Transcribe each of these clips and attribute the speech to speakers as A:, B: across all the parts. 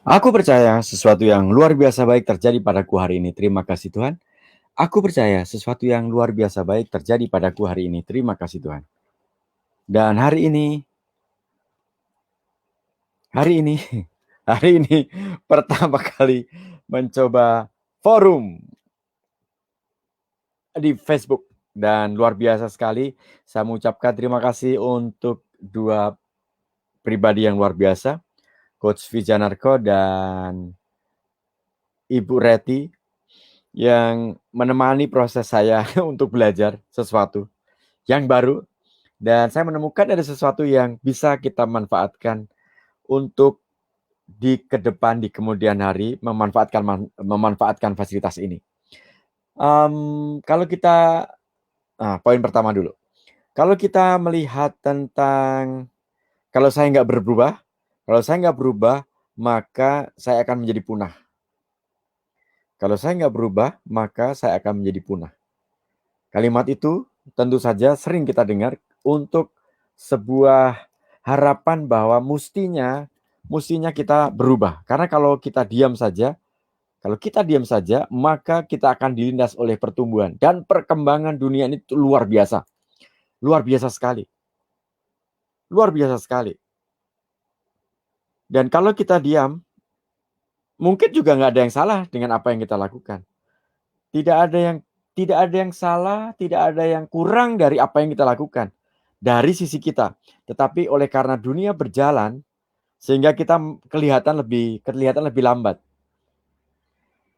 A: Aku percaya sesuatu yang luar biasa baik terjadi padaku hari ini. Terima kasih Tuhan. Aku percaya sesuatu yang luar biasa baik terjadi padaku hari ini. Terima kasih Tuhan. Dan hari ini, hari ini, hari ini pertama kali mencoba forum di Facebook. Dan luar biasa sekali. Saya mengucapkan terima kasih untuk dua pribadi yang luar biasa. Coach Vijanarko dan Ibu Reti yang menemani proses saya untuk belajar sesuatu yang baru, dan saya menemukan ada sesuatu yang bisa kita manfaatkan untuk di ke depan, di kemudian hari, memanfaatkan fasilitas ini. Kalau kita, poin pertama dulu. Kalau kita melihat tentang, kalau saya nggak berubah, maka saya akan menjadi punah. Kalau saya nggak berubah, maka saya akan menjadi punah. Kalimat itu tentu saja sering kita dengar untuk sebuah harapan bahwa mestinya kita berubah. Karena kalau kita diam saja, maka kita akan dilindas oleh pertumbuhan dan perkembangan dunia ini luar biasa. Luar biasa sekali. Luar biasa sekali. Dan kalau kita diam, mungkin juga nggak ada yang salah dengan apa yang kita lakukan. Tidak ada yang salah, tidak ada yang kurang dari apa yang kita lakukan dari sisi kita. Tetapi oleh karena dunia berjalan, sehingga kita kelihatan lebih lambat.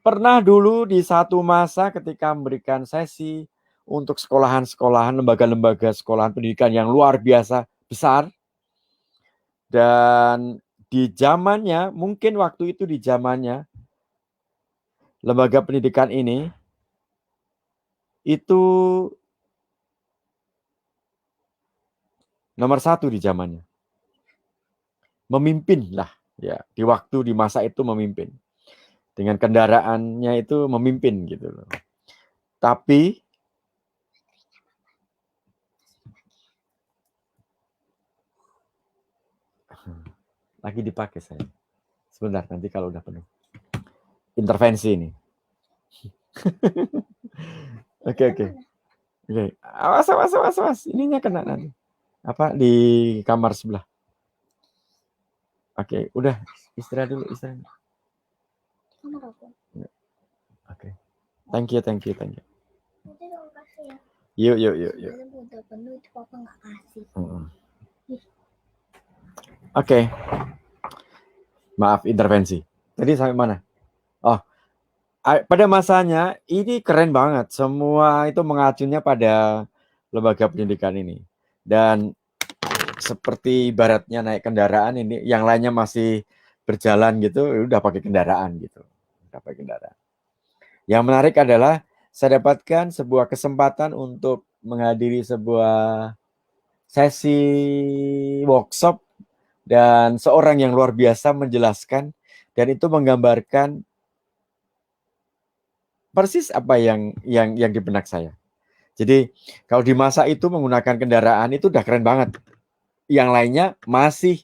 A: Pernah dulu di satu masa ketika memberikan sesi untuk sekolahan-sekolahan, lembaga-lembaga sekolahan pendidikan yang luar biasa besar, dan di zamannya, mungkin waktu itu di zamannya lembaga pendidikan ini itu nomor satu di zamannya. Memimpin lah, ya, di waktu, di masa itu memimpin. Dengan kendaraannya itu memimpin gitu loh. Tapi lagi dipakai saya. Sebentar, nanti kalau udah penuh. Intervensi ini. Oke. Awas. Ininya kena nanti. Apa di kamar sebelah. Oke, udah istirahat dulu. Oke. Thank you. Yuk. Oke. Maaf, intervensi. Tadi sampai mana? Oh, pada masanya ini keren banget. Semua itu mengacunya pada lembaga pendidikan ini. Dan seperti ibaratnya naik kendaraan ini, yang lainnya masih berjalan gitu, udah pakai kendaraan gitu. Yang menarik adalah saya dapatkan sebuah kesempatan untuk menghadiri sebuah sesi workshop dan seorang yang luar biasa menjelaskan, dan itu menggambarkan persis apa yang di benak saya. Jadi kalau di masa itu menggunakan kendaraan itu udah keren banget. Yang lainnya masih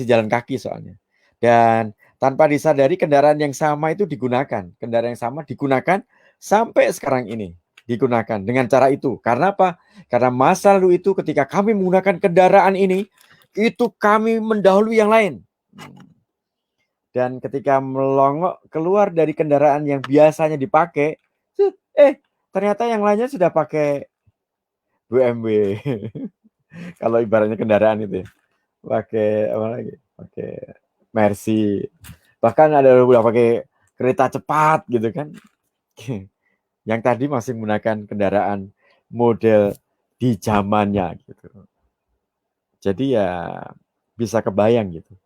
A: jalan kaki soalnya. Dan tanpa disadari kendaraan yang sama itu digunakan. Kendaraan yang sama digunakan sampai sekarang ini. Digunakan dengan cara itu. Karena apa? Karena masa lalu itu ketika kami menggunakan kendaraan ini, itu kami mendahului yang lain. Dan ketika melongok keluar dari kendaraan yang biasanya dipakai, ternyata yang lainnya sudah pakai BMW. Kalau ibaratnya kendaraan itu ya. Pakai apa lagi? Pakai Mercy. Bahkan ada yang udah pakai kereta cepat gitu kan. Yang tadi masih menggunakan kendaraan model di zamannya gitu. Jadi ya bisa kebayang gitu.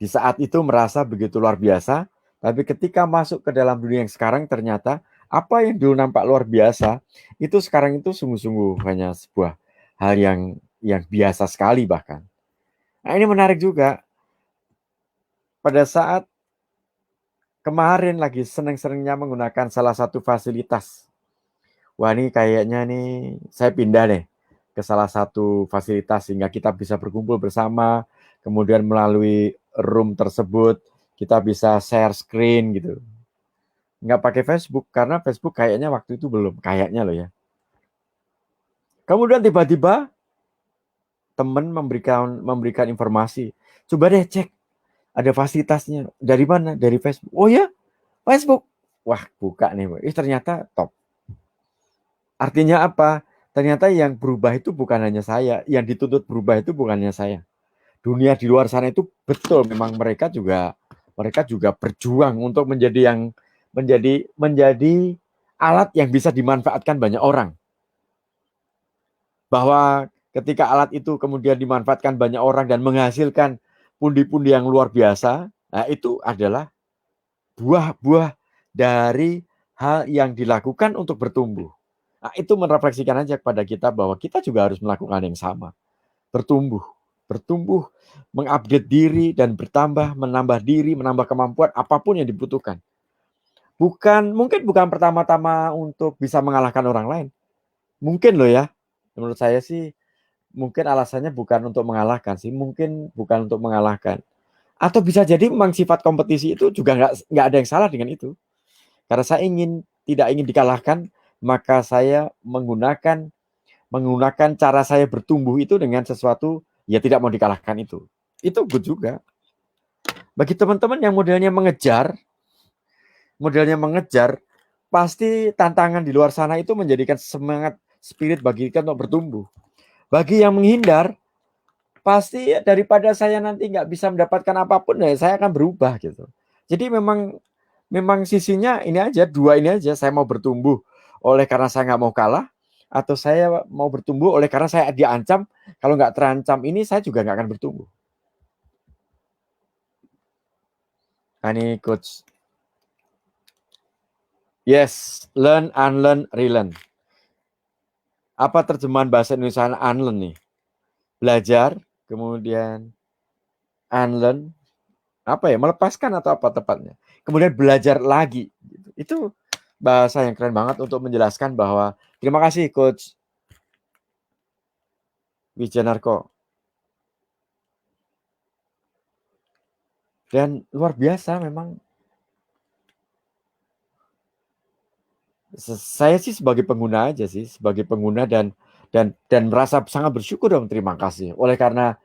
A: Di saat itu merasa begitu luar biasa, tapi ketika masuk ke dalam dunia yang sekarang ternyata apa yang dulu nampak luar biasa, itu sekarang itu sungguh-sungguh hanya sebuah hal yang biasa sekali bahkan. Nah, ini menarik juga. Pada saat kemarin lagi seneng-senengnya menggunakan salah satu fasilitas. Wah, ini kayaknya nih saya pindah deh ke salah satu fasilitas sehingga kita bisa berkumpul bersama, kemudian melalui room tersebut, kita bisa share screen gitu. Nggak pakai Facebook, karena Facebook kayaknya waktu itu belum, kayaknya loh ya. Kemudian tiba-tiba teman memberikan informasi, coba deh cek, ada fasilitasnya. Dari mana? Dari Facebook. Oh ya, Facebook. Wah, buka nih. Ternyata top. Artinya apa? Ternyata yang berubah itu bukan hanya saya, yang dituntut berubah itu bukan hanya saya. Dunia di luar sana itu betul, memang mereka juga berjuang untuk menjadi alat yang bisa dimanfaatkan banyak orang. Bahwa ketika alat itu kemudian dimanfaatkan banyak orang dan menghasilkan pundi-pundi yang luar biasa, nah itu adalah buah-buah dari hal yang dilakukan untuk bertumbuh. Nah, itu merefleksikan aja kepada kita bahwa kita juga harus melakukan yang sama. Bertumbuh, mengupdate diri dan bertambah, menambah diri, menambah kemampuan apapun yang dibutuhkan. Mungkin bukan pertama-tama untuk bisa mengalahkan orang lain. Mungkin loh ya, menurut saya sih mungkin alasannya bukan untuk mengalahkan sih, mungkin bukan untuk mengalahkan. Atau bisa jadi memang sifat kompetisi itu juga nggak ada yang salah dengan itu. Karena saya tidak ingin dikalahkan, maka saya menggunakan cara saya bertumbuh itu dengan sesuatu ya tidak mau dikalahkan itu. Itu good juga. Bagi teman-teman yang modelnya mengejar, pasti tantangan di luar sana itu menjadikan semangat spirit bagi kita untuk bertumbuh. Bagi yang menghindar, pasti daripada saya nanti nggak bisa mendapatkan apapun, ya saya akan berubah gitu. Jadi memang sisinya ini aja, dua ini aja. Saya mau bertumbuh oleh karena saya nggak mau kalah, atau saya mau bertumbuh oleh karena saya diancam. Kalau nggak terancam ini, saya juga nggak akan bertumbuh. Nah, ini coach. Yes, learn, unlearn, relearn. Apa terjemahan bahasa Indonesia unlearn nih? Belajar, kemudian unlearn, apa ya? Melepaskan atau apa tepatnya? Kemudian belajar lagi. Itu bahasa yang keren banget untuk menjelaskan bahwa terima kasih Coach Wijanarko. Dan luar biasa memang. Saya sih sebagai pengguna aja sih, sebagai pengguna dan merasa sangat bersyukur dong, terima kasih oleh karena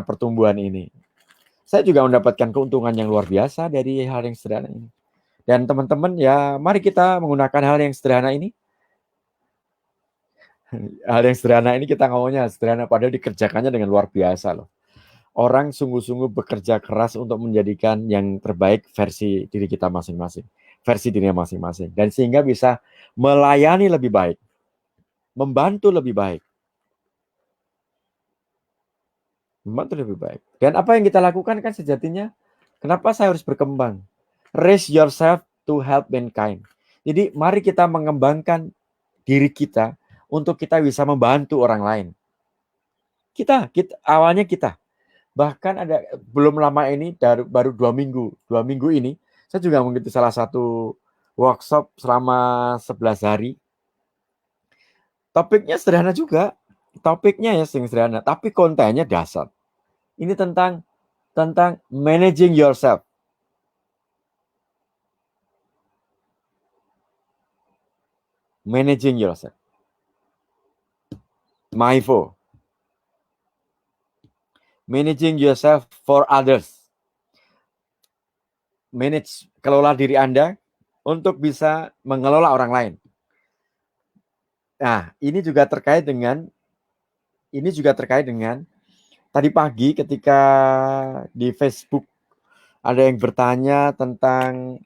A: pertumbuhan ini. Saya juga mendapatkan keuntungan yang luar biasa dari hal yang sederhana ini. Dan teman-teman ya, mari kita menggunakan hal yang sederhana ini. Hal yang sederhana ini kita ngomongnya sederhana, padahal dikerjakannya dengan luar biasa loh. Orang sungguh-sungguh bekerja keras untuk menjadikan yang terbaik versi diri kita masing-masing, versi dirinya masing-masing, dan sehingga bisa melayani lebih baik, membantu lebih baik, Dan apa yang kita lakukan kan sejatinya, kenapa saya harus berkembang? Raise yourself to help mankind. Jadi mari kita mengembangkan diri kita untuk kita bisa membantu orang lain. Kita awalnya kita. Bahkan ada belum lama ini, baru 2 minggu ini, saya juga mengikuti salah satu workshop selama 11 hari. Topiknya sederhana juga, sederhana, tapi kontennya dasar. Ini tentang managing yourself. Managing yourself. Maivo. Managing yourself for others. Kelola diri Anda untuk bisa mengelola orang lain. Nah, ini juga terkait dengan tadi pagi ketika di Facebook ada yang bertanya tentang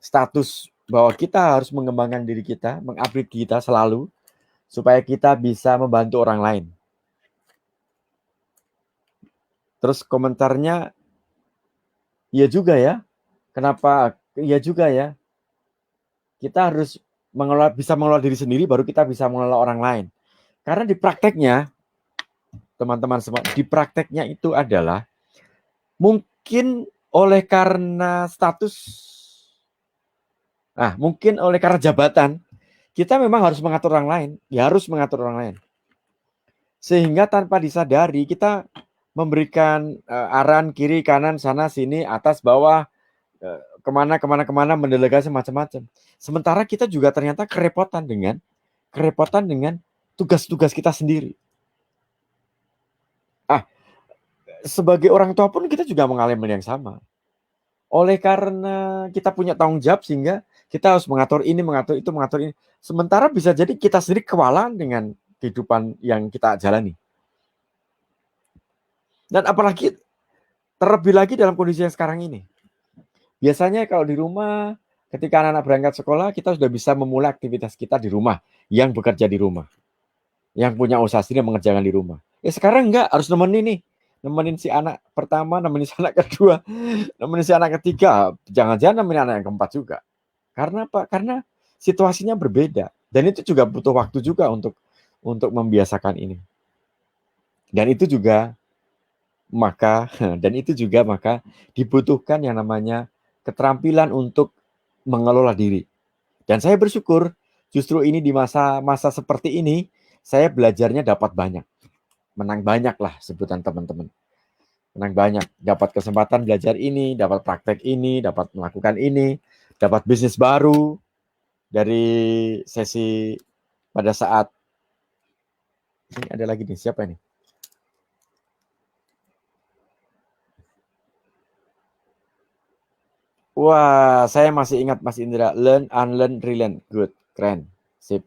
A: status bahwa kita harus mengembangkan diri kita, mengupgrade kita selalu supaya kita bisa membantu orang lain. Terus komentarnya, iya juga ya. Kenapa? Iya juga ya. Kita harus bisa mengelola diri sendiri, baru kita bisa mengelola orang lain. Karena di prakteknya, teman-teman semua, di prakteknya itu adalah mungkin oleh karena status, mungkin oleh karena jabatan, kita memang harus mengatur orang lain, sehingga tanpa disadari kita memberikan arahan kiri, kanan, sana, sini, atas, bawah, kemana, mendelegasi macam-macam. Sementara kita juga ternyata kerepotan dengan tugas-tugas kita sendiri. Sebagai orang tua pun kita juga mengalami yang sama. Oleh karena kita punya tanggung jawab sehingga kita harus mengatur ini, mengatur itu, mengatur ini. Sementara bisa jadi kita sendiri kewalahan dengan kehidupan yang kita jalani. Dan apalagi terlebih lagi dalam kondisi yang sekarang ini. Biasanya kalau di rumah, ketika anak-anak berangkat sekolah, kita sudah bisa memulai aktivitas kita di rumah, yang bekerja di rumah, yang punya usaha sendiri mengerjakan di rumah. Sekarang enggak, harus nemenin nih. Nemenin si anak pertama, nemenin si anak kedua, nemenin si anak ketiga, jangan-jangan nemenin anak yang keempat juga. Karena apa? Karena situasinya berbeda. Dan itu juga butuh waktu juga untuk membiasakan ini. Dan itu juga maka dibutuhkan yang namanya keterampilan untuk mengelola diri. Dan saya bersyukur justru ini di masa seperti ini saya belajarnya dapat banyak. Menang banyak lah sebutan teman-teman. Menang banyak, dapat kesempatan belajar ini, dapat praktek ini, dapat melakukan ini, dapat bisnis baru dari sesi pada saat ini. Ada lagi nih, siapa ini? Wah, saya masih ingat Mas Indra. Learn, unlearn, relearn. Good, keren, sip.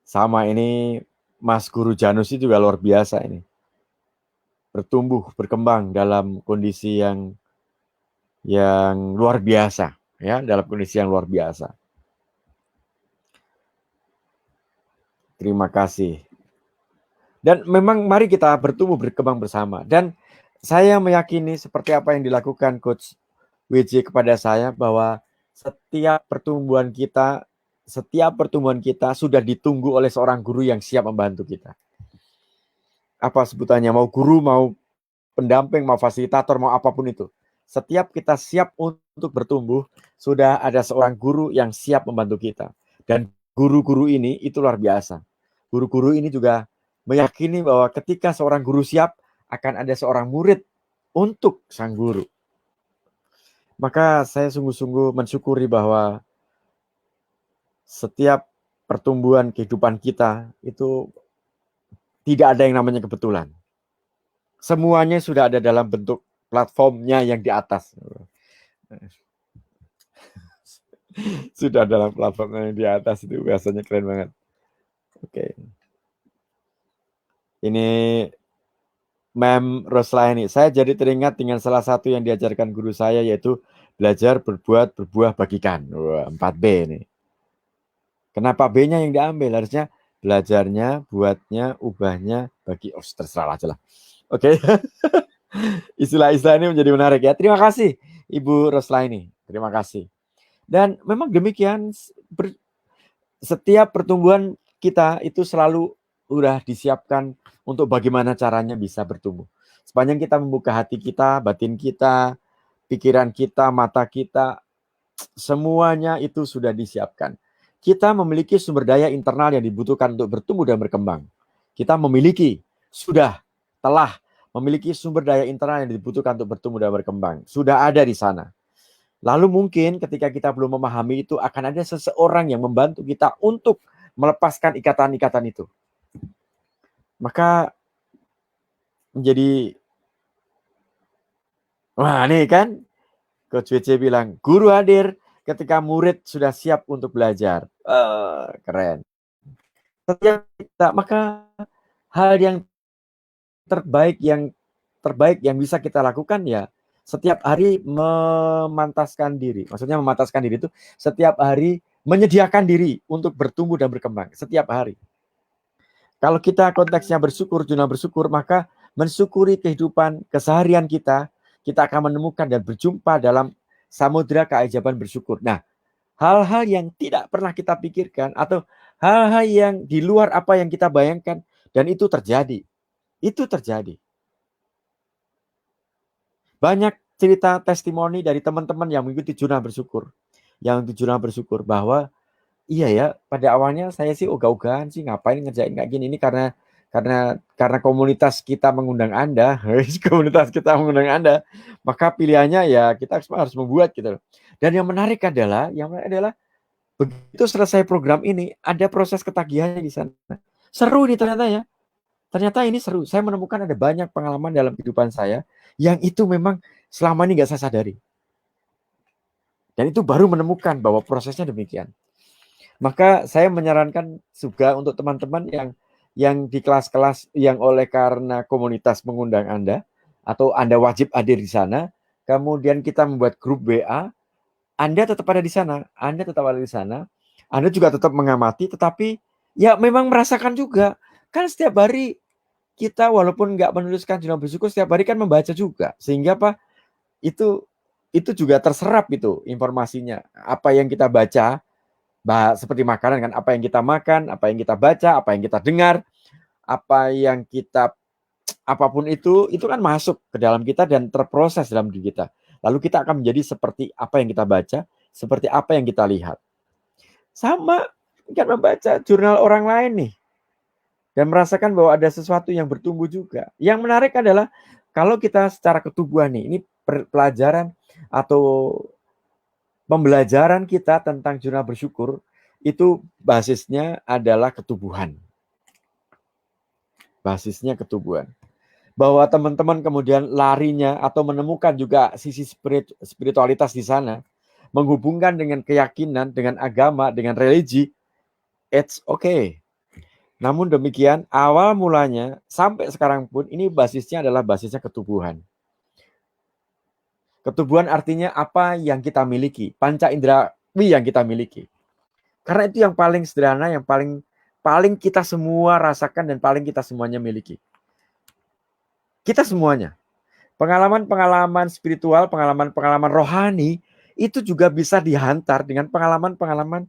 A: Sama ini Mas Guru Janus itu juga luar biasa ini. Bertumbuh, berkembang dalam kondisi yang luar biasa, ya, dalam kondisi yang luar biasa. Terima kasih. Dan memang mari kita bertumbuh, berkembang bersama. Dan saya meyakini seperti apa yang dilakukan Coach WJ kepada saya, bahwa setiap pertumbuhan kita sudah ditunggu oleh seorang guru yang siap membantu kita. Apa sebutannya, mau guru, mau pendamping, mau fasilitator, mau apapun itu. Setiap kita siap untuk bertumbuh, sudah ada seorang guru yang siap membantu kita. Dan guru-guru ini itu luar biasa. Guru-guru ini juga meyakini bahwa ketika seorang guru siap, akan ada seorang murid untuk sang guru. Maka saya sungguh-sungguh mensyukuri bahwa setiap pertumbuhan kehidupan kita itu tidak ada yang namanya kebetulan. Semuanya sudah ada dalam bentuk platformnya yang di atas. Sudah dalam platformnya yang di atas, itu biasanya keren banget. Oke. Ini Mem Roslaini. Saya jadi teringat dengan salah satu yang diajarkan guru saya, yaitu belajar, berbuat, berbuah, bagikan. Wah, 4B ini. Kenapa B-nya yang diambil? Harusnya belajarnya, buatnya, ubahnya, bagi. Oh, terserah aja lah. Oke. Istilah-istilah ini menjadi menarik ya. Terima kasih Ibu Roslaini. Terima kasih. Dan memang demikian, setiap pertumbuhan kita itu selalu udah disiapkan untuk bagaimana caranya bisa bertumbuh. Sepanjang kita membuka hati kita, batin kita, pikiran kita, mata kita, semuanya itu sudah disiapkan. Kita memiliki sumber daya internal yang dibutuhkan untuk bertumbuh dan berkembang. Kita telah memiliki sumber daya internal yang dibutuhkan untuk bertumbuh dan berkembang. Sudah ada di sana. Lalu mungkin ketika kita belum memahami itu, akan ada seseorang yang membantu kita untuk melepaskan ikatan-ikatan itu. Maka menjadi, wah nih kan, Coach WC bilang, guru hadir ketika murid sudah siap untuk belajar. Keren. Setiap kita, maka hal yang terbaik yang bisa kita lakukan ya setiap hari memantaskan diri. Maksudnya memantaskan diri itu setiap hari menyediakan diri untuk bertumbuh dan berkembang setiap hari. Kalau kita konteksnya bersyukur, zona bersyukur, maka mensyukuri kehidupan keseharian kita akan menemukan dan berjumpa dalam samudera keajaiban bersyukur. Nah, hal-hal yang tidak pernah kita pikirkan atau hal-hal yang di luar apa yang kita bayangkan, dan itu terjadi. Itu terjadi. Banyak cerita testimoni dari teman-teman yang mengikuti jurnal bersyukur, bahwa iya ya, pada awalnya saya sih ogah-ogahan sih, ngapain ngerjain kayak gini, ini karena Karena komunitas kita mengundang Anda, komunitas kita mengundang Anda, maka pilihannya ya kita harus membuat gitu. Dan yang menarik adalah begitu selesai program ini ada proses ketagihannya di sana. Seru nih ternyata ya. Ternyata ini seru. Saya menemukan ada banyak pengalaman dalam kehidupan saya yang itu memang selama ini nggak saya sadari. Dan itu baru menemukan bahwa prosesnya demikian. Maka saya menyarankan juga untuk teman-teman yang di kelas-kelas yang oleh karena komunitas mengundang Anda atau Anda wajib hadir di sana, kemudian kita membuat grup WA, Anda tetap ada di sana, Anda juga tetap mengamati, tetapi ya memang merasakan juga. Kan setiap hari kita walaupun nggak menuliskan jurnal bersyukur, setiap hari kan membaca juga. Sehingga apa? Itu juga terserap itu informasinya. Apa yang kita baca, seperti makanan kan, apa yang kita makan, apa yang kita baca, apa yang kita dengar, apa yang kita apapun itu kan masuk ke dalam kita dan terproses dalam diri kita. Lalu kita akan menjadi seperti apa yang kita baca, seperti apa yang kita lihat. Sama kan membaca jurnal orang lain nih. Dan merasakan bahwa ada sesuatu yang bertumbuh juga. Yang menarik adalah kalau kita secara ketubuhan nih, ini pelajaran atau pembelajaran kita tentang jurnal bersyukur itu basisnya adalah ketubuhan. Basisnya ketubuhan. Bahwa teman-teman kemudian larinya atau menemukan juga sisi spiritualitas di sana, menghubungkan dengan keyakinan, dengan agama, dengan religi, it's okay. Namun demikian, awal mulanya sampai sekarang pun ini basisnya adalah basisnya ketubuhan. Ketubuhan artinya apa yang kita miliki, panca indrawi yang kita miliki. Karena itu yang paling sederhana, yang paling kita semua rasakan dan paling kita semuanya miliki. Kita semuanya. Pengalaman-pengalaman spiritual, pengalaman-pengalaman rohani itu juga bisa dihantar dengan pengalaman-pengalaman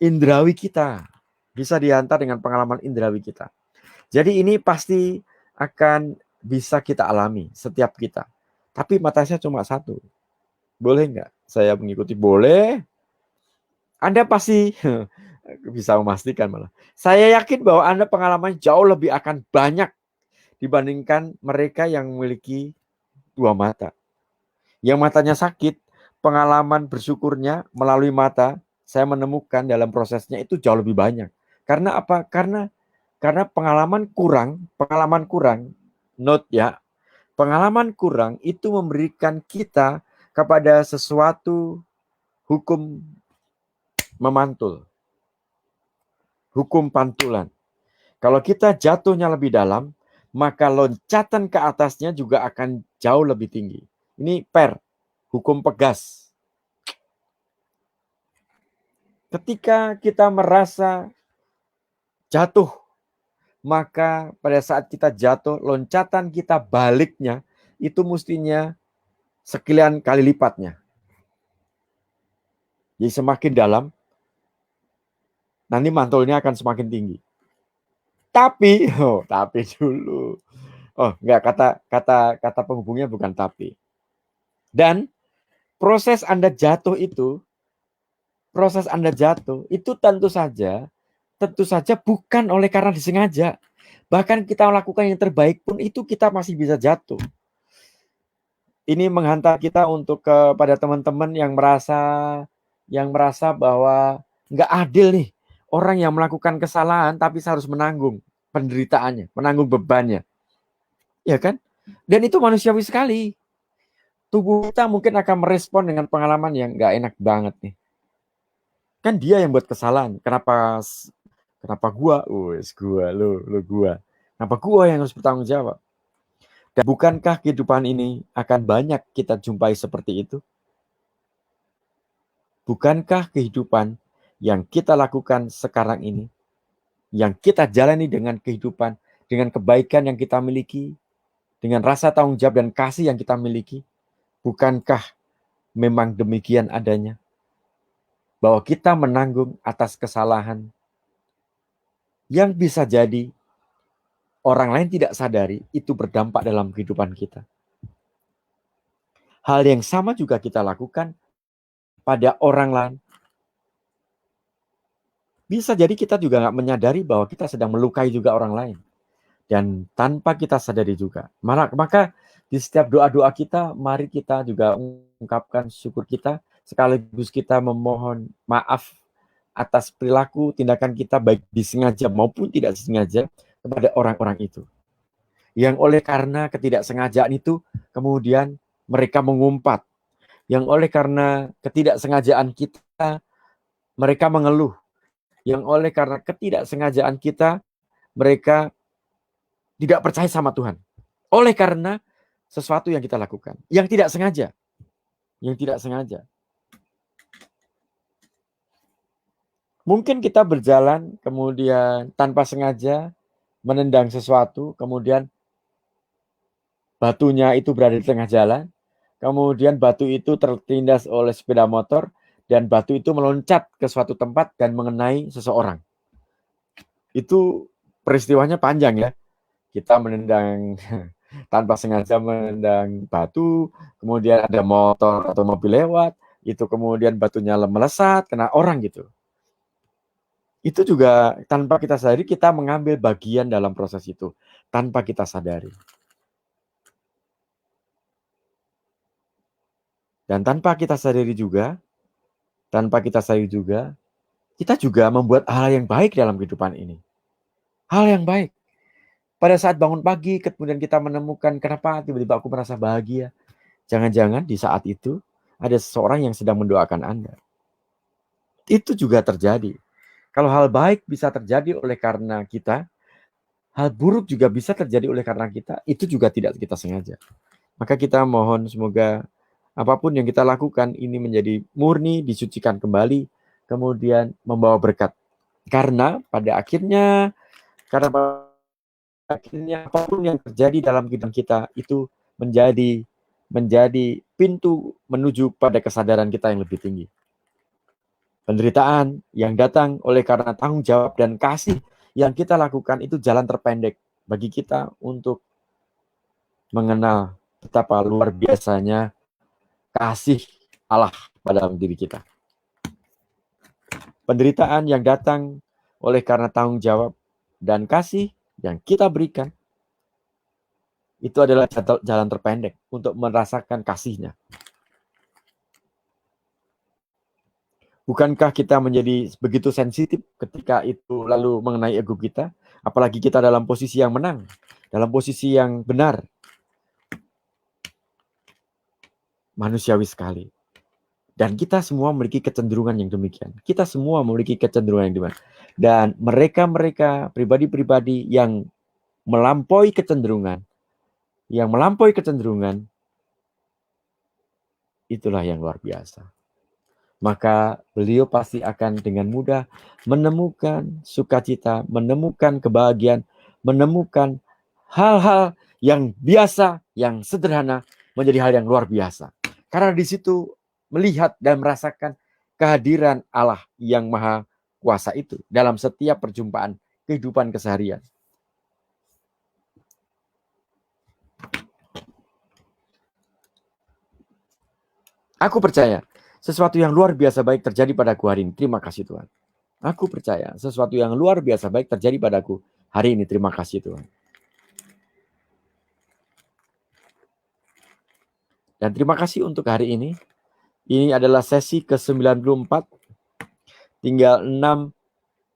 A: indrawi kita. Bisa dihantar dengan pengalaman indrawi kita. Jadi ini pasti akan bisa kita alami, setiap kita. Tapi matanya cuma satu. Boleh nggak saya mengikuti? Boleh. Anda pasti bisa memastikan malah. Saya yakin bahwa Anda pengalaman jauh lebih akan banyak dibandingkan mereka yang memiliki dua mata. Yang matanya sakit, pengalaman bersyukurnya melalui mata, saya menemukan dalam prosesnya itu jauh lebih banyak. Karena apa? Karena pengalaman kurang, note ya, pengalaman kurang itu memberikan kita kepada sesuatu hukum memantul, hukum pantulan. Kalau kita jatuhnya lebih dalam, maka loncatan ke atasnya juga akan jauh lebih tinggi. Ini hukum pegas. Ketika kita merasa jatuh, maka pada saat kita jatuh, loncatan kita baliknya itu mestinya sekian kali lipatnya. Jadi semakin dalam, nanti mantulnya akan semakin tinggi. Tapi dulu. Oh, enggak, kata penghubungnya bukan tapi. Dan proses Anda jatuh itu tentu saja bukan oleh karena disengaja. Bahkan kita melakukan yang terbaik pun itu kita masih bisa jatuh. Ini menghantar kita untuk kepada teman-teman yang merasa bahwa nggak adil nih. Orang yang melakukan kesalahan tapi harus menanggung penderitaannya, menanggung bebannya. Ya kan? Dan itu manusiawi sekali. Tubuh kita mungkin akan merespon dengan pengalaman yang nggak enak banget nih. Kan dia yang buat kesalahan. Kenapa gua? Gua, lu gua. Kenapa gua yang harus bertanggung jawab? Dan bukankah kehidupan ini akan banyak kita jumpai seperti itu? Bukankah kehidupan yang kita lakukan sekarang ini, yang kita jalani dengan kehidupan, dengan kebaikan yang kita miliki, dengan rasa tanggung jawab dan kasih yang kita miliki, bukankah memang demikian adanya? Bahwa kita menanggung atas kesalahan yang bisa jadi orang lain tidak sadari itu berdampak dalam kehidupan kita. Hal yang sama juga kita lakukan pada orang lain. Bisa jadi kita juga nggak menyadari bahwa kita sedang melukai juga orang lain. Dan tanpa kita sadari juga. Maka di setiap doa-doa kita, mari kita juga ungkapkan syukur kita, sekaligus kita memohon maaf atas perilaku, tindakan kita baik disengaja maupun tidak disengaja kepada orang-orang itu. Yang oleh karena ketidaksengajaan itu, kemudian mereka mengumpat. Yang oleh karena ketidaksengajaan kita, mereka mengeluh. Yang oleh karena ketidaksengajaan kita, mereka tidak percaya sama Tuhan. Oleh karena sesuatu yang kita lakukan, yang tidak sengaja. Yang tidak sengaja. Mungkin kita berjalan, kemudian tanpa sengaja menendang sesuatu, kemudian batunya itu berada di tengah jalan, kemudian batu itu tertindas oleh sepeda motor, dan batu itu meloncat ke suatu tempat dan mengenai seseorang. Itu peristiwanya panjang ya. Kita menendang tanpa sengaja menendang batu, kemudian ada motor atau mobil lewat, itu kemudian batunya melesat, kena orang gitu. Itu juga tanpa kita sadari kita mengambil bagian dalam proses itu, tanpa kita sadari. Dan tanpa kita sadari juga, kita juga membuat hal yang baik dalam kehidupan ini. Hal yang baik. Pada saat bangun pagi, kemudian kita menemukan kenapa tiba-tiba aku merasa bahagia. Jangan-jangan di saat itu ada seseorang yang sedang mendoakan Anda. Itu juga terjadi. Kalau hal baik bisa terjadi oleh karena kita, hal buruk juga bisa terjadi oleh karena kita, itu juga tidak kita sengaja. Maka kita mohon semoga apapun yang kita lakukan ini menjadi murni, disucikan kembali, kemudian membawa berkat. Karena pada akhirnya apapun yang terjadi dalam kehidupan kita itu menjadi pintu menuju pada kesadaran kita yang lebih tinggi. Penderitaan yang datang oleh karena tanggung jawab dan kasih yang kita lakukan itu jalan terpendek bagi kita untuk mengenal betapa luar biasanya kasih Allah pada diri kita. Penderitaan yang datang oleh karena tanggung jawab dan kasih yang kita berikan itu adalah jalan terpendek untuk merasakan kasihnya. Bukankah kita menjadi begitu sensitif ketika itu lalu mengenai ego kita? Apalagi kita dalam posisi yang menang, dalam posisi yang benar. Manusiawi sekali. Dan kita semua memiliki kecenderungan yang demikian. Kita semua memiliki kecenderungan yang demikian. Dan mereka-mereka, pribadi-pribadi yang melampaui kecenderungan, itulah yang luar biasa. Maka beliau pasti akan dengan mudah menemukan sukacita, menemukan kebahagiaan, menemukan hal-hal yang biasa, yang sederhana, menjadi hal yang luar biasa. Karena di situ melihat dan merasakan kehadiran Allah yang maha kuasa itu dalam setiap perjumpaan kehidupan keseharian. Aku percaya sesuatu yang luar biasa baik terjadi padaku hari ini. Terima kasih Tuhan. Aku percaya sesuatu yang luar biasa baik terjadi padaku hari ini. Terima kasih Tuhan. Dan terima kasih untuk hari ini. Ini adalah sesi ke-94. Tinggal 6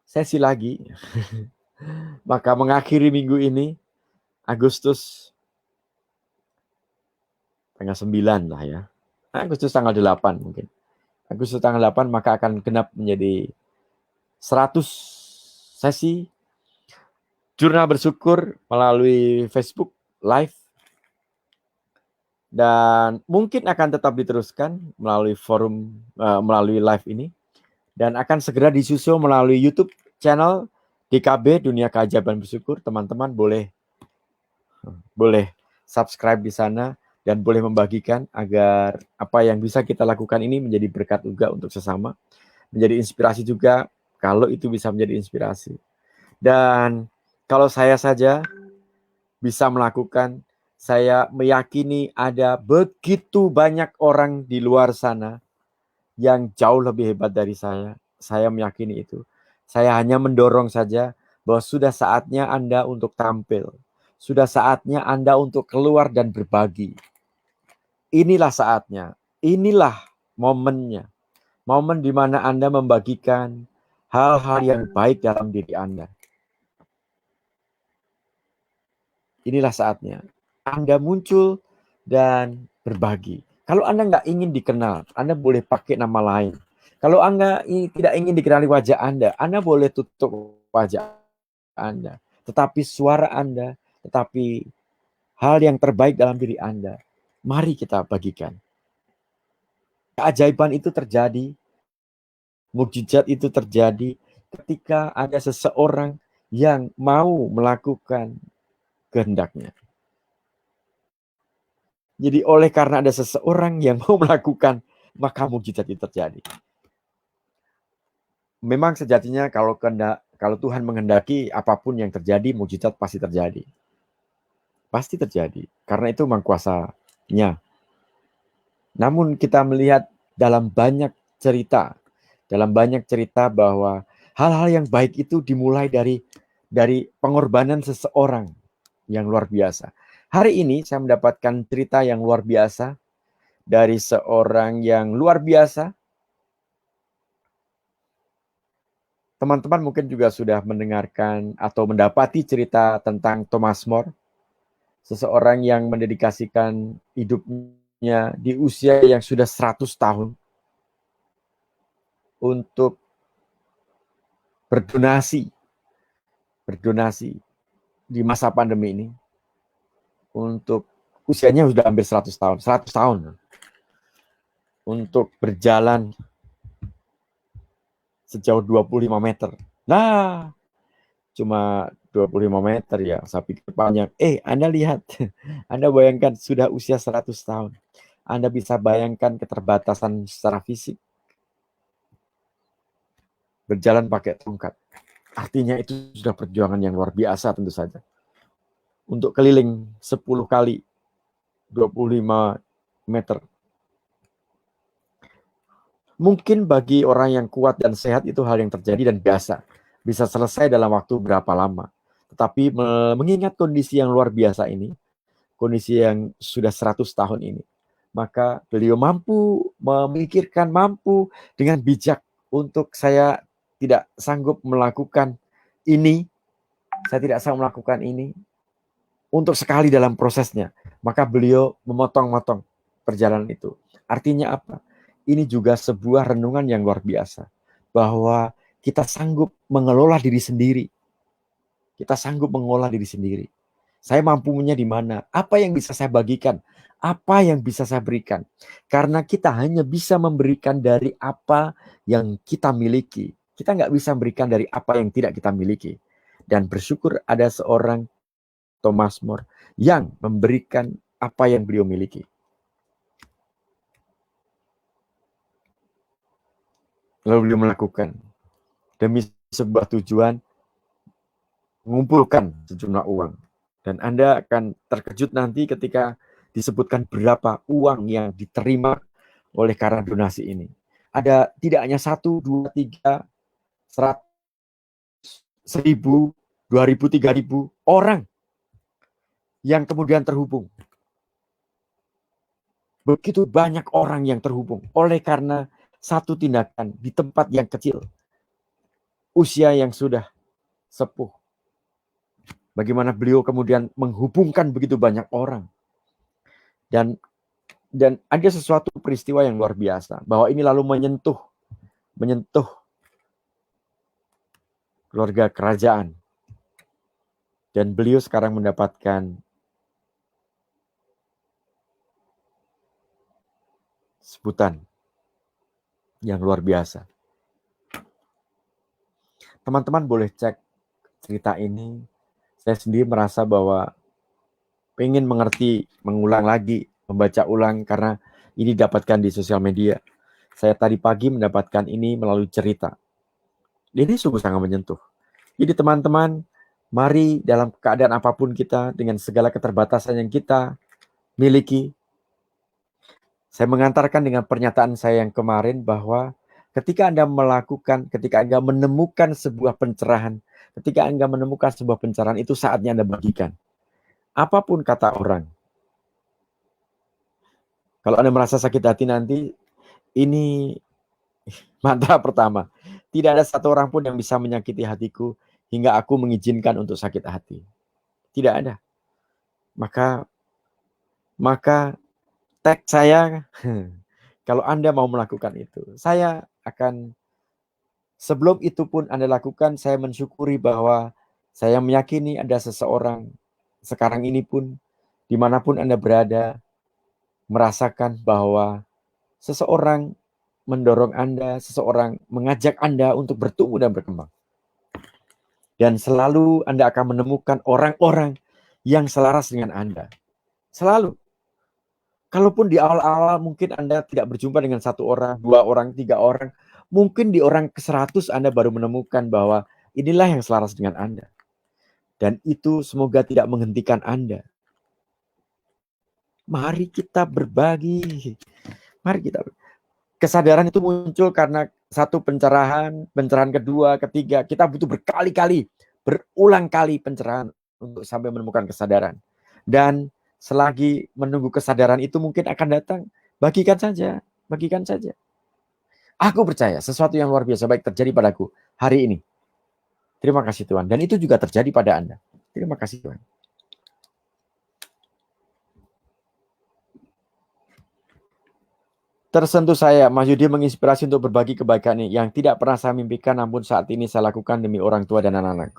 A: sesi lagi. Maka mengakhiri minggu ini, Agustus tanggal 9 lah ya. Agustus tanggal 8 mungkin. Agustus tanggal 8 maka akan genap menjadi 100 sesi jurnal bersyukur melalui Facebook Live. Dan mungkin akan tetap diteruskan melalui forum, melalui live ini. Dan akan segera disusul melalui YouTube channel DKB Dunia Keajaiban Bersyukur. Teman-teman boleh subscribe di sana dan boleh membagikan agar apa yang bisa kita lakukan ini menjadi berkat juga untuk sesama, menjadi inspirasi juga kalau itu bisa menjadi inspirasi. Dan kalau saya saja bisa melakukan, saya meyakini ada begitu banyak orang di luar sana yang jauh lebih hebat dari saya. Saya meyakini itu. Saya hanya mendorong saja bahwa sudah saatnya Anda untuk tampil. Sudah saatnya Anda untuk keluar dan berbagi. Inilah saatnya. Inilah momennya. Momen di mana Anda membagikan hal-hal yang baik dalam diri Anda. Inilah saatnya. Anda muncul dan berbagi. Kalau Anda nggak ingin dikenal, Anda boleh pakai nama lain. Kalau Anda tidak ingin dikenali wajah Anda boleh tutup wajah Anda. Tetapi suara Anda, tetapi hal yang terbaik dalam diri Anda, mari kita bagikan. Keajaiban itu terjadi, mukjizat itu terjadi ketika ada seseorang yang mau melakukan kehendaknya. Jadi oleh karena ada seseorang yang mau melakukan, maka mukjizat itu terjadi. Memang sejatinya kalau Tuhan menghendaki, apapun yang terjadi, mukjizat pasti terjadi. Pasti terjadi, karena itu Maha Kuasanya. Namun kita melihat dalam banyak cerita bahwa hal-hal yang baik itu dimulai dari pengorbanan seseorang yang luar biasa. Hari ini saya mendapatkan cerita yang luar biasa dari seorang yang luar biasa. Teman-teman mungkin juga sudah mendengarkan atau mendapati cerita tentang Thomas More, seseorang yang mendedikasikan hidupnya di usia yang sudah 100 tahun untuk berdonasi di masa pandemi ini. Untuk usianya sudah hampir 100 tahun untuk berjalan sejauh 25 meter. Nah, cuma 25 meter ya, saya pikir panjang. Anda lihat, Anda bayangkan sudah usia 100 tahun. Anda bisa bayangkan keterbatasan secara fisik. Berjalan pakai tongkat. Artinya itu sudah perjuangan yang luar biasa tentu saja. Untuk keliling 10 kali 25 meter. Mungkin bagi orang yang kuat dan sehat itu hal yang terjadi dan biasa. Bisa selesai dalam waktu berapa lama. Tetapi mengingat kondisi yang luar biasa ini, kondisi yang sudah 100 tahun ini, maka beliau mampu memikirkan, mampu dengan bijak untuk saya tidak sanggup melakukan ini, untuk sekali dalam prosesnya. Maka beliau memotong-motong perjalanan itu. Artinya apa? Ini juga sebuah renungan yang luar biasa. Bahwa kita sanggup mengelola diri sendiri. Kita sanggup mengolah diri sendiri. Saya mampunya di mana? Apa yang bisa saya bagikan? Apa yang bisa saya berikan? Karena kita hanya bisa memberikan dari apa yang kita miliki. Kita nggak bisa memberikan dari apa yang tidak kita miliki. Dan bersyukur ada seorang Thomas More yang memberikan apa yang beliau miliki. Lalu beliau melakukan demi sebuah tujuan, mengumpulkan sejumlah uang. Dan Anda akan terkejut nanti ketika disebutkan berapa uang yang diterima oleh karena donasi ini. Ada tidak hanya 1, 2, 3, 100, 1000, 2000, 3000 orang yang kemudian terhubung. Begitu banyak orang yang terhubung oleh karena satu tindakan di tempat yang kecil, usia yang sudah sepuh. Bagaimana beliau kemudian menghubungkan begitu banyak orang. Dan ada sesuatu peristiwa yang luar biasa, bahwa ini lalu menyentuh keluarga kerajaan. Dan beliau sekarang mendapatkan sebutan yang luar biasa. Teman-teman boleh cek cerita ini. Saya sendiri merasa bahwa pengen mengerti, mengulang lagi, membaca ulang karena ini dapatkan di sosial media. Saya tadi pagi mendapatkan ini melalui cerita. Ini sungguh sangat menyentuh. Jadi teman-teman, mari dalam keadaan apapun kita, dengan segala keterbatasan yang kita miliki, saya mengantarkan dengan pernyataan saya yang kemarin bahwa ketika Anda menemukan sebuah pencerahan, Ketika Anda menemukan sebuah pencerahan, itu saatnya Anda bagikan. Apapun kata orang. Kalau Anda merasa sakit hati nanti, ini mantra pertama. Tidak ada satu orang pun yang bisa menyakiti hatiku hingga aku mengizinkan untuk sakit hati. Tidak ada. Maka tag saya, kalau Anda mau melakukan itu, saya akan, sebelum itu pun Anda lakukan, saya mensyukuri bahwa saya meyakini ada seseorang sekarang ini pun, dimanapun Anda berada, merasakan bahwa seseorang mendorong Anda, seseorang mengajak Anda untuk bertumbuh dan berkembang. Dan selalu Anda akan menemukan orang-orang yang selaras dengan Anda. Selalu. Kalaupun di awal-awal mungkin Anda tidak berjumpa dengan satu orang, dua orang, tiga orang, mungkin di orang ke-100 Anda baru menemukan bahwa inilah yang selaras dengan Anda. Dan itu semoga tidak menghentikan Anda. Mari kita berbagi. Mari kita. Kesadaran itu muncul karena satu pencerahan kedua, ketiga. Kita butuh berkali-kali, berulang kali pencerahan untuk sampai menemukan kesadaran. Dan selagi menunggu kesadaran itu mungkin akan datang, bagikan saja. Aku percaya sesuatu yang luar biasa baik terjadi padaku hari ini. Terima kasih Tuhan. Dan itu juga terjadi pada Anda. Terima kasih Tuhan. Tersentuh saya, Mas Yudi menginspirasi untuk berbagi kebaikan ini yang tidak pernah saya mimpikan, namun saat ini saya lakukan demi orang tua dan anak-anak.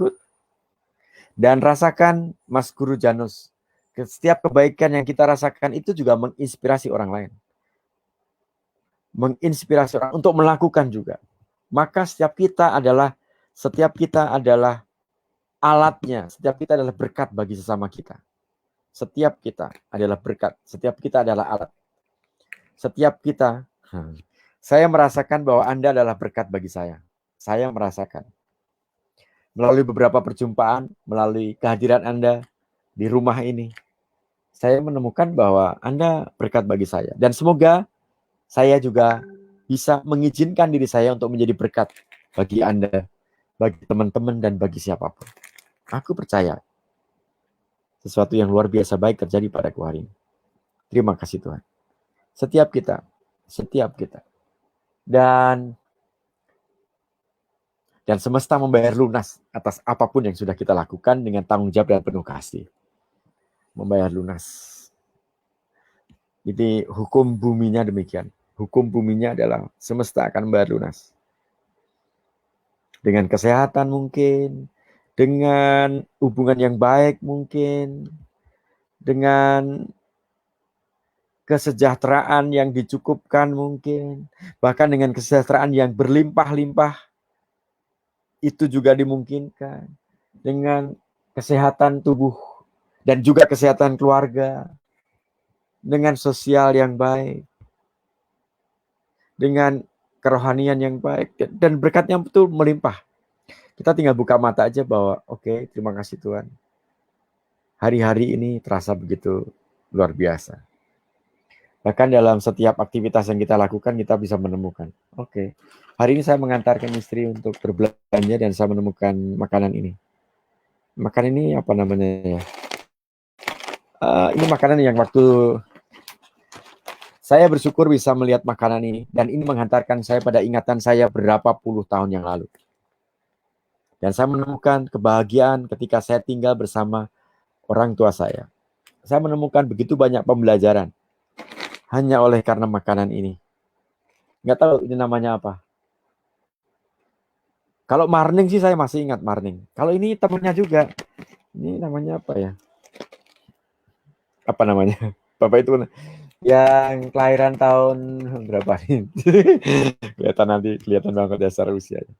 A: Dan rasakan, Mas Guru Janus, setiap kebaikan yang kita rasakan itu juga menginspirasi orang lain. Menginspirasi orang untuk melakukan juga. Maka setiap kita adalah alatnya, setiap kita adalah berkat bagi sesama kita. Setiap kita adalah berkat, setiap kita adalah alat. Setiap kita, saya merasakan bahwa Anda adalah berkat bagi saya. Saya merasakan. Melalui beberapa perjumpaan, melalui kehadiran Anda di rumah ini, saya menemukan bahwa Anda berkat bagi saya. Dan semoga saya juga bisa mengizinkan diri saya untuk menjadi berkat bagi Anda, bagi teman-teman, dan bagi siapapun. Aku percaya sesuatu yang luar biasa baik terjadi padaku hari ini. Terima kasih Tuhan. Setiap kita. Dan semesta membayar lunas atas apapun yang sudah kita lakukan dengan tanggung jawab dan penuh kasih. Membayar lunas. Jadi hukum buminya demikian. Hukum buminya adalah semesta akan membayar lunas. Dengan kesehatan mungkin, dengan hubungan yang baik mungkin, dengan kesejahteraan yang dicukupkan mungkin, bahkan dengan kesejahteraan yang berlimpah-limpah, itu juga dimungkinkan. Dengan kesehatan tubuh dan juga kesehatan keluarga, dengan sosial yang baik, dengan kerohanian yang baik, dan berkatnya betul melimpah. Kita tinggal buka mata aja bahwa oke, terima kasih Tuhan. Hari-hari ini terasa begitu luar biasa. Bahkan dalam setiap aktivitas yang kita lakukan, kita bisa menemukan. Oke, hari ini saya mengantarkan istri untuk berbelanja dan saya menemukan makanan ini. Makanan ini apa namanya ya? Ini makanan yang waktu saya bersyukur bisa melihat makanan ini. Dan ini menghantarkan saya pada ingatan saya berapa puluh tahun yang lalu. Dan saya menemukan kebahagiaan ketika saya tinggal bersama orang tua saya. Saya menemukan begitu banyak pembelajaran. Hanya oleh karena makanan ini. Nggak tahu ini namanya apa. Kalau marning sih saya masih ingat marning. Kalau ini temannya juga. Ini namanya apa ya? Apa namanya? Bapak itu yang kelahiran tahun berapa nih? kelihatan banget dasar usianya.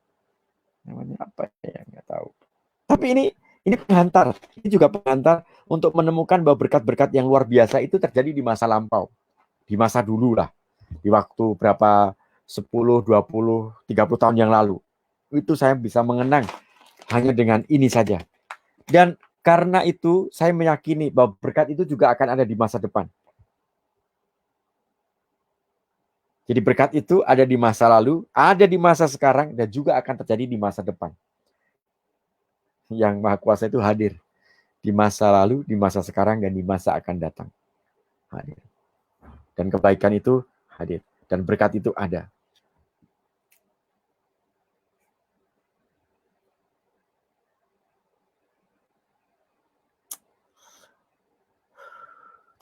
A: Namanya apa ya? Nggak tahu. Tapi ini penghantar. Ini juga penghantar untuk menemukan bahwa berkat-berkat yang luar biasa itu terjadi di masa lampau. Di masa dulu lah. Di waktu berapa 10, 20, 30 tahun yang lalu. Itu saya bisa mengenang hanya dengan ini saja. Dan karena itu saya meyakini bahwa berkat itu juga akan ada di masa depan. Jadi berkat itu ada di masa lalu, ada di masa sekarang, dan juga akan terjadi di masa depan. Yang Maha Kuasa itu hadir di masa lalu, di masa sekarang, dan di masa akan datang. Hadir. Dan kebaikan itu hadir. Dan berkat itu ada.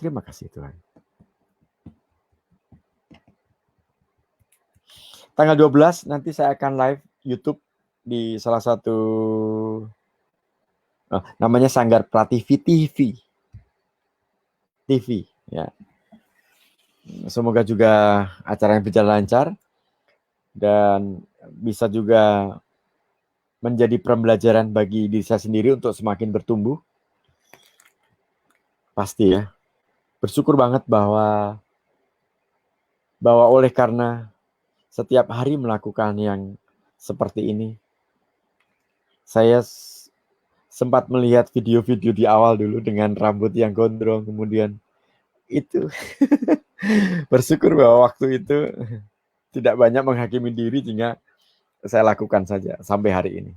A: Terima kasih Tuhan. Tanggal 12 nanti saya akan live YouTube di salah satu namanya Sanggar Prativi TV ya. Semoga juga acaranya berjalan lancar dan bisa juga menjadi pembelajaran bagi diri saya sendiri untuk semakin bertumbuh. Pasti ya. Bersyukur banget bahwa oleh karena setiap hari melakukan yang seperti ini, saya sempat melihat video-video di awal dulu dengan rambut yang gondrong, kemudian itu bersyukur bahwa waktu itu tidak banyak menghakimi diri sehingga saya lakukan saja sampai hari ini.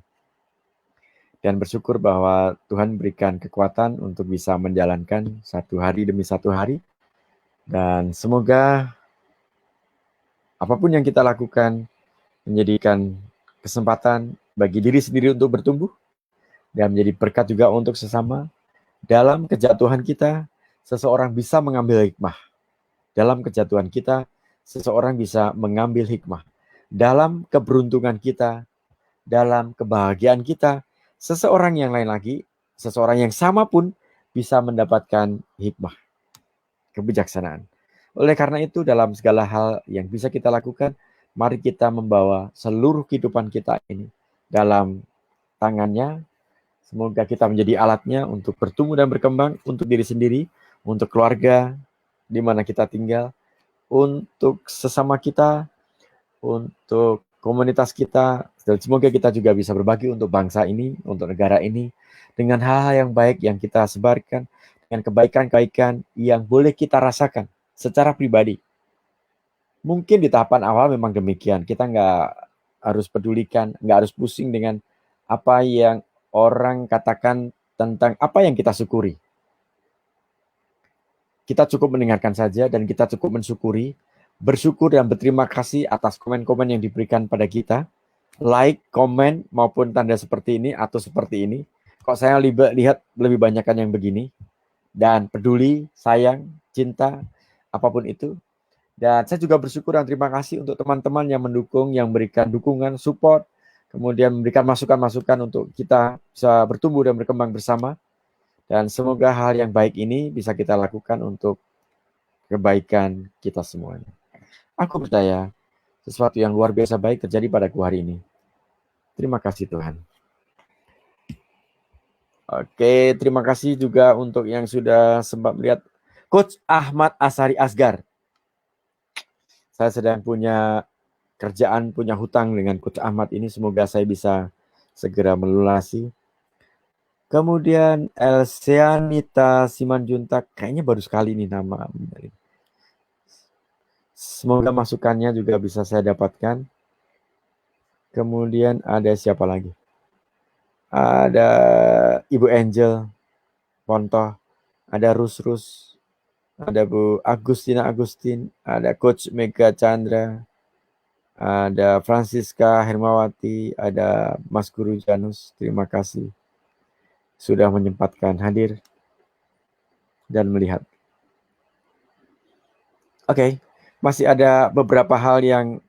A: Dan bersyukur bahwa Tuhan berikan kekuatan untuk bisa menjalankan satu hari demi satu hari. Dan semoga apapun yang kita lakukan menjadikan kesempatan bagi diri sendiri untuk bertumbuh dan menjadi berkat juga untuk sesama. Dalam kejatuhan kita, seseorang bisa mengambil hikmah. Dalam kejatuhan kita, seseorang bisa mengambil hikmah. Dalam keberuntungan kita, dalam kebahagiaan kita, seseorang yang lain lagi, seseorang yang sama pun bisa mendapatkan hikmah, kebijaksanaan. Oleh karena itu, dalam segala hal yang bisa kita lakukan, mari kita membawa seluruh kehidupan kita ini dalam tangannya. Semoga kita menjadi alatnya untuk bertumbuh dan berkembang untuk diri sendiri, untuk keluarga di mana kita tinggal, untuk sesama kita, untuk komunitas kita, dan semoga kita juga bisa berbagi untuk bangsa ini, untuk negara ini, dengan hal-hal yang baik yang kita sebarkan, dengan kebaikan-kebaikan yang boleh kita rasakan secara pribadi. Mungkin di tahapan awal memang demikian, kita nggak harus pedulikan, nggak harus pusing dengan apa yang orang katakan tentang apa yang kita syukuri. Kita cukup mendengarkan saja dan kita cukup mensyukuri, bersyukur dan berterima kasih atas komen-komen yang diberikan pada kita. Like, komen maupun tanda seperti ini atau seperti ini. Kok saya lihat lebih banyak kan yang begini. Dan peduli, sayang, cinta, apapun itu. Dan saya juga bersyukur dan terima kasih untuk teman-teman yang mendukung, yang memberikan dukungan, support, kemudian memberikan masukan-masukan untuk kita bisa bertumbuh dan berkembang bersama. Dan semoga hal yang baik ini bisa kita lakukan untuk kebaikan kita semuanya. Aku percaya sesuatu yang luar biasa baik terjadi padaku hari ini. Terima kasih Tuhan. Oke, terima kasih juga untuk yang sudah sempat melihat Coach Ahmad Asari Asgar. Saya sedang punya kerjaan, punya hutang dengan Coach Ahmad ini. Semoga saya bisa segera melunasi. Kemudian Elseanita Simanjuntak, kayaknya baru sekali ini nama. Semoga masukannya juga bisa saya dapatkan. Kemudian ada siapa lagi? Ada Ibu Angel Pontoh, ada Rus, ada Bu Agustina Agustin, ada Coach Mega Chandra, ada Francisca Hermawati, ada Mas Guru Janus. Terima kasih sudah menyempatkan hadir dan melihat. Oke, masih ada beberapa hal yang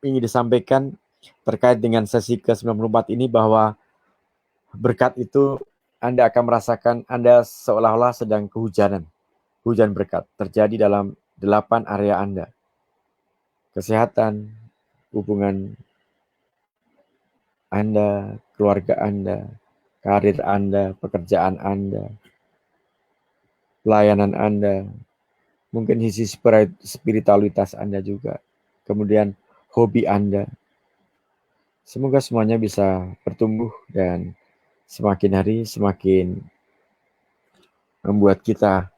A: ingin disampaikan terkait dengan sesi ke-94 ini, bahwa berkat itu Anda akan merasakan Anda seolah-olah sedang kehujanan. Hujan berkat terjadi dalam 8 area Anda. Kesehatan, hubungan Anda, keluarga Anda, karir Anda, pekerjaan Anda, pelayanan Anda, mungkin sisi spiritualitas Anda juga, kemudian hobi Anda. Semoga semuanya bisa bertumbuh dan semakin hari semakin membuat kita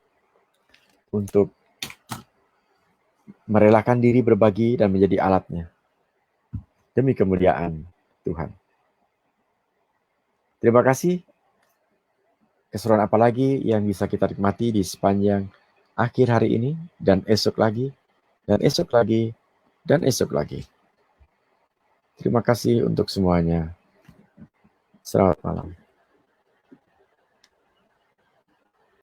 A: untuk merelakan diri berbagi dan menjadi alatnya demi kemuliaan Tuhan. Terima kasih. Keseruan apa lagi yang bisa kita nikmati di sepanjang akhir hari ini, dan esok lagi, dan esok lagi, dan esok lagi. Terima kasih untuk semuanya. Selamat malam.